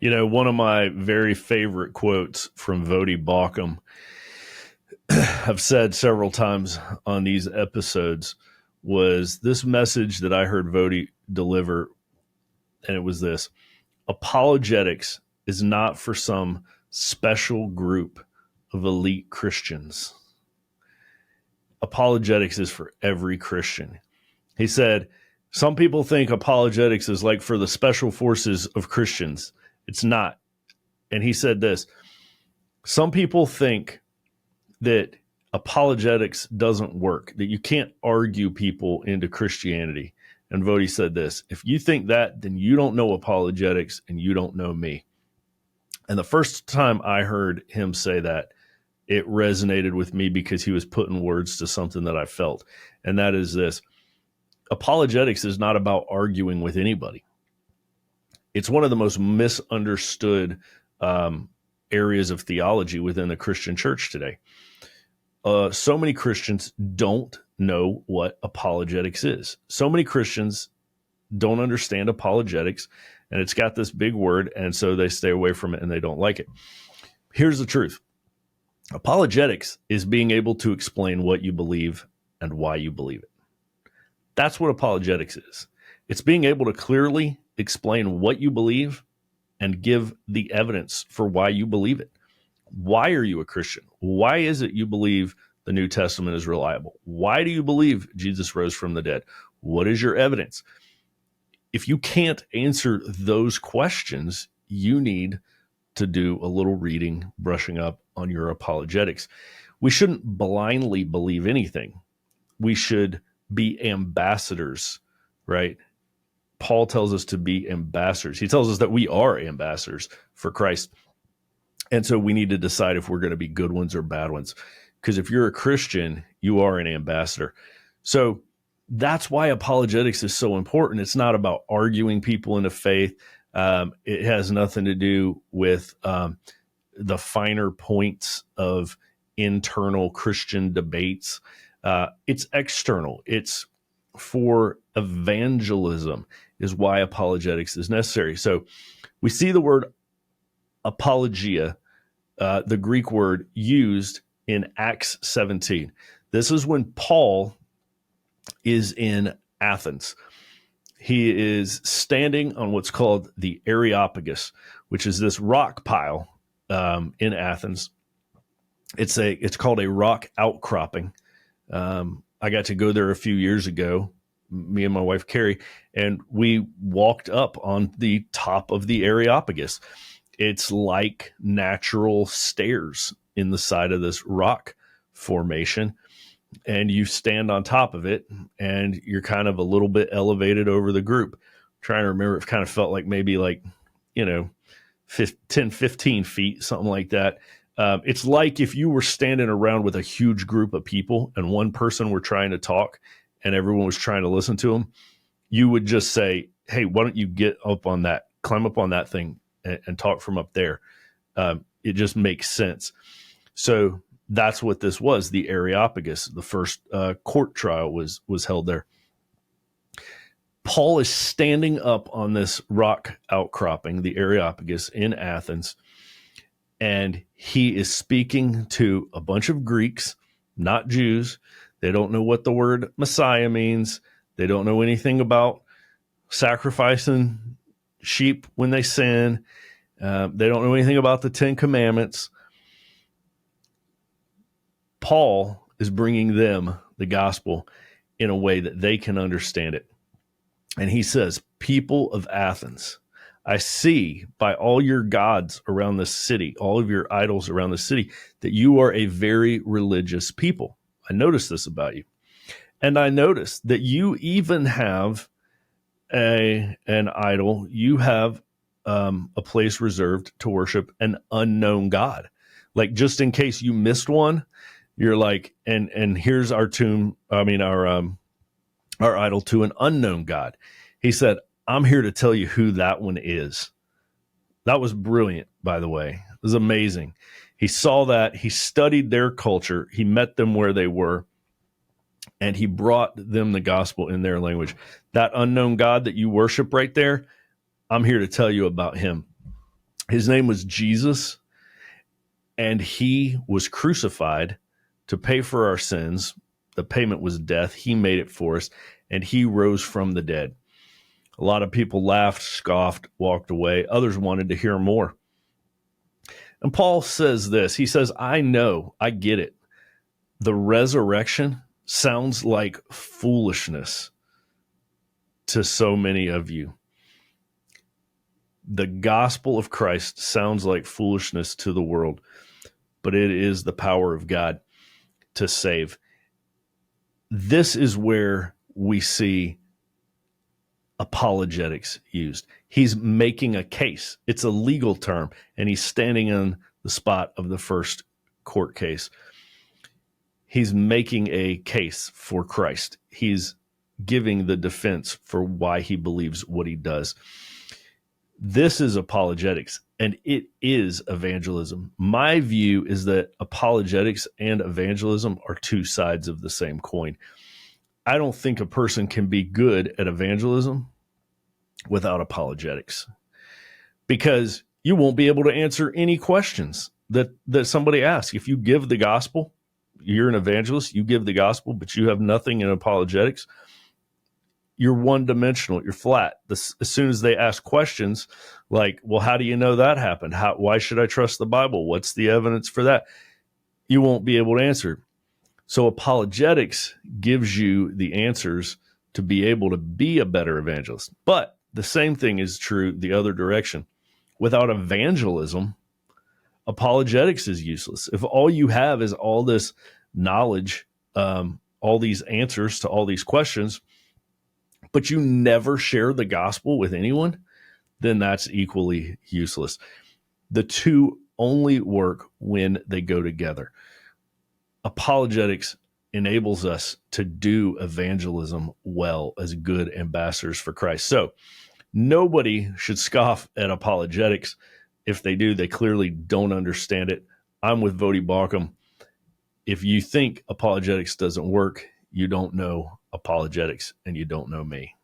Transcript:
One of my very favorite quotes from Voddie Baucham, I've said several times on these episodes, was this message that I heard Voddie deliver, and it was this: apologetics is not for some special group of elite Christians. Apologetics is for every Christian. He said, some people think apologetics is like for the special forces of Christians. It's not. And he said this: some people think that apologetics doesn't work, that you can't argue people into Christianity. And Voddie said this: if you think that, then you don't know apologetics and you don't know me. And the first time I heard him say that, it resonated with me because he was putting words to something that I felt. And that is this: apologetics is not about arguing with anybody. It's one of the most misunderstood areas of theology within the Christian church today. So many Christians don't know what apologetics is. So many Christians don't understand apologetics, and it's got this big word, and so they stay away from it and they don't like it. Here's the truth. Apologetics is being able to explain what you believe and why you believe it. That's what apologetics is. It's being able to clearly explain what you believe and give the evidence for why you believe it. Why are you a Christian? Why is it you believe the New Testament is reliable? Why do you believe Jesus rose from the dead? What is your evidence? If you can't answer those questions, you need to do a little reading, brushing up on your apologetics. We shouldn't blindly believe anything. We should be ambassadors, right? Paul tells us to be ambassadors. He tells us that we are ambassadors for Christ. And so we need to decide if we're going to be good ones or bad ones. Because if you're a Christian, you are an ambassador. So that's why apologetics is so important. It's not about arguing people into faith. It has nothing to do with the finer points of internal Christian debates. It's external. It's for evangelism is why apologetics is necessary. So we see the word apologia, the Greek word used in Acts 17. This is when Paul is in Athens. He is standing on what's called the Aeropagus, which is this rock pile in Athens. It's called a rock outcropping. I got to go there a few years ago, me and my wife Carrie, and we walked up on the top of the Aeropagus. It's like natural stairs in the side of this rock formation. And you stand on top of it, and you're kind of a little bit elevated over the group. I'm trying to remember, it kind of felt like maybe 10, 15 feet, something like that. It's like if you were standing around with a huge group of people and one person were trying to talk and everyone was trying to listen to them, you would just say, hey, why don't you get up on that, climb up on that thing and talk from up there. It just makes sense. So that's what this was, the Aeropagus. The first court trial was held there. Paul is standing up on this rock outcropping, the Aeropagus in Athens, and he is speaking to a bunch of Greeks, not Jews. They don't know what the word Messiah means. They don't know anything about sacrificing sheep when they sin. They don't know anything about the Ten Commandments. Paul is bringing them the gospel in a way that they can understand it. And he says, people of Athens, I see by all your gods around the city, all of your idols around the city, that you are a very religious people. I noticed this about you. And I noticed that you even have an idol. You have a place reserved to worship an unknown God. Like, just in case you missed one, you're like, and here's our idol to an unknown God. He said, I'm here to tell you who that one is. That was brilliant, by the way. It was amazing. He saw that. He studied their culture. He met them where they were, and he brought them the gospel in their language. That unknown God that you worship right there, I'm here to tell you about him. His name was Jesus, and he was crucified to pay for our sins. The payment was death. He made it for us, and he rose from the dead. A lot of people laughed, scoffed, walked away. Others wanted to hear more. And Paul says this. He says, I know, I get it. The resurrection sounds like foolishness to so many of you. The gospel of Christ sounds like foolishness to the world, but it is the power of God to save. This is where we see apologetics used. He's making a case. It's a legal term, and he's standing in the spot of the first court case. He's making a case for Christ. He's giving the defense for why he believes what he does. This is apologetics, and it is evangelism. My view is that apologetics and evangelism are two sides of the same coin. I don't think a person can be good at evangelism without apologetics, because you won't be able to answer any questions that somebody asks. If you give the gospel, you're an evangelist, you give the gospel, but you have nothing in apologetics, you're one-dimensional, you're flat. As soon as they ask questions like, well, how do you know that happened? Why should I trust the Bible? What's the evidence for that? You won't be able to answer. So apologetics gives you the answers to be able to be a better evangelist. But the same thing is true the other direction. Without evangelism, apologetics is useless. If all you have is all this knowledge, all these answers to all these questions, but you never share the gospel with anyone, then that's equally useless. The two only work when they go together. Apologetics enables us to do evangelism well as good ambassadors for Christ. So nobody should scoff at apologetics. If they do, they clearly don't understand it. I'm with Voddie Baucham. If you think apologetics doesn't work, you don't know apologetics, and you don't know me.